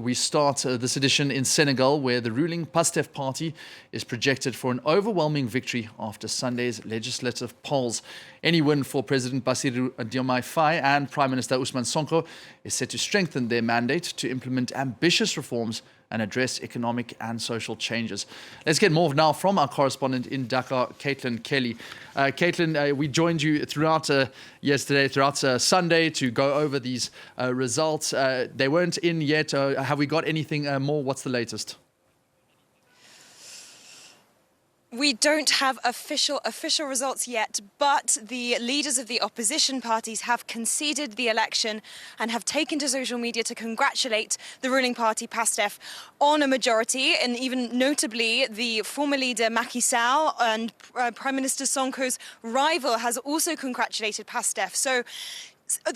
We start this edition in Senegal, where the ruling Pastef party is projected for an overwhelming victory after Sunday's legislative polls. Any win for President Bassirou Diomaye Faye and Prime Minister Ousmane Sonko is set to strengthen their mandate to implement ambitious reforms and address economic and social changes. Let's get more now from our correspondent in Dakar, Caitlin Kelly. Caitlin, we joined you throughout yesterday, throughout Sunday, to go over these results. They weren't in yet. Have we got anything more? What's the latest? We don't have official results yet, but the leaders of the opposition parties have conceded the election and have taken to social media to congratulate the ruling party, Pastef, on a majority. And even notably, the former leader, Macky Sall, and Prime Minister Sonko's rival has also congratulated Pastef. So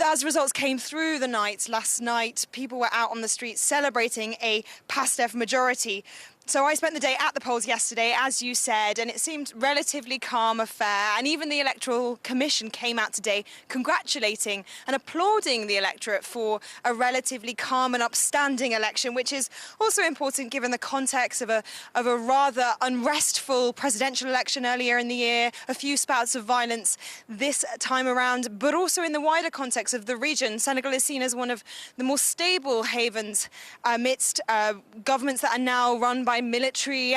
as results came through the night, last night, people were out on the streets celebrating a Pastef majority. So I spent the day at the polls yesterday, as you said, and it seemed relatively calm affair. And even the Electoral Commission came out today congratulating and applauding the electorate for a relatively calm and upstanding election, which is also important given the context of a rather unrestful presidential election earlier in the year, a few spouts of violence this time around, but also in the wider context of the region. Senegal is seen as one of the more stable havens amidst governments that are now run by military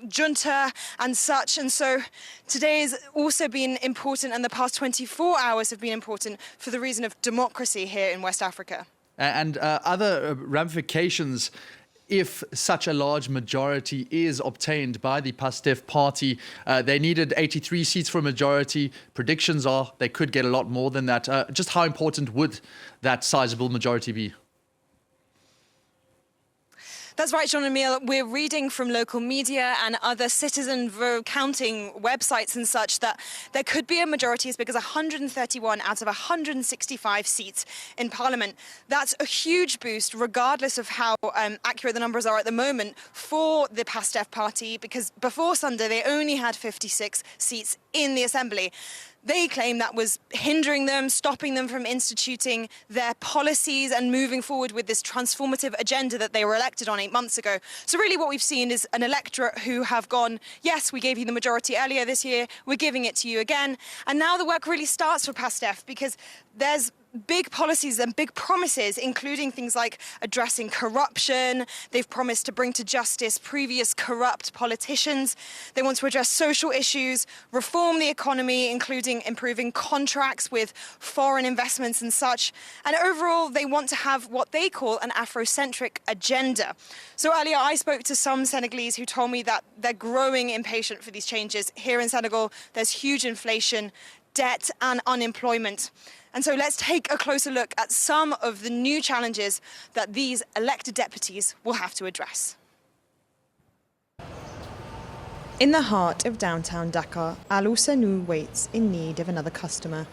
junta and such. And so today has also been important, and the past 24 hours have been important for the reason of democracy here in West Africa. And other ramifications, if such a large majority is obtained by the Pastef party. They needed 83 seats for a majority. Predictions are they could get a lot more than that. Just how important would that sizable majority be? That's right, Jean-Emile. We're reading from local media and other citizen vote counting websites and such that there could be a majority as big as 131 out of 165 seats in Parliament. That's a huge boost, regardless of how accurate the numbers are at the moment, for the Pastef party, because before Sunday they only had 56 seats in the Assembly. They claim that was hindering them, stopping them from instituting their policies and moving forward with this transformative agenda that they were elected on 8 months ago. So really what we've seen is an electorate who have gone, yes, we gave you the majority earlier this year, we're giving it to you again. And now the work really starts for Pastef, because there's big policies and big promises, including things like addressing corruption. They've promised to bring to justice previous corrupt politicians. They want to address social issues, reform the economy, including improving contracts with foreign investments and such. And overall, they want to have what they call an Afrocentric agenda. So earlier, I spoke to some Senegalese who told me that they're growing impatient for these changes. Here in Senegal, there's huge inflation, debt and unemployment. And so let's take a closer look at some of the new challenges that these elected deputies will have to address. In the heart of downtown Dakar, Al-Ousseynou waits in need of another customer.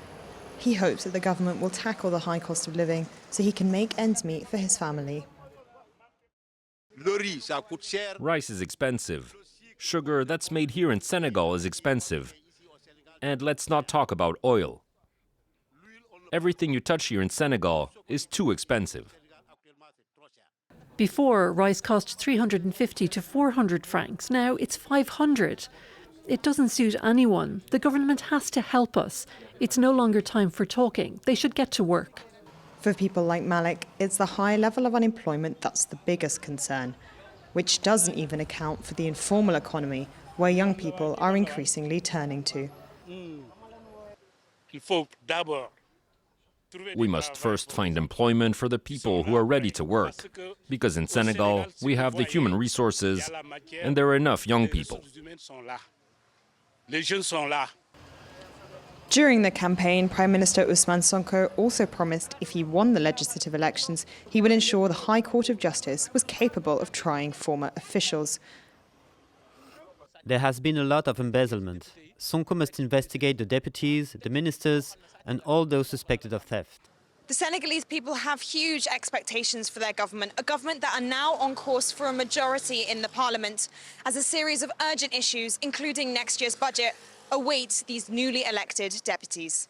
He hopes that the government will tackle the high cost of living so he can make ends meet for his family. Rice is expensive. Sugar that's made here in Senegal is expensive. And let's not talk about oil. Everything you touch here in Senegal is too expensive. Before, rice cost 350 to 400 francs. Now it's 500. It doesn't suit anyone. The government has to help us. It's no longer time for talking. They should get to work. For people like Malik, it's the high level of unemployment that's the biggest concern, which doesn't even account for the informal economy, where young people are increasingly turning to. We must first find employment for the people who are ready to work, because in Senegal we have the human resources and there are enough young people. During the campaign, Prime Minister Ousmane Sonko also promised if he won the legislative elections, he would ensure the High Court of Justice was capable of trying former officials. There has been a lot of embezzlement. Sonko must investigate the deputies, the ministers, and all those suspected of theft. The Senegalese people have huge expectations for their government, a government that are now on course for a majority in the parliament, as a series of urgent issues, including next year's budget, await these newly elected deputies.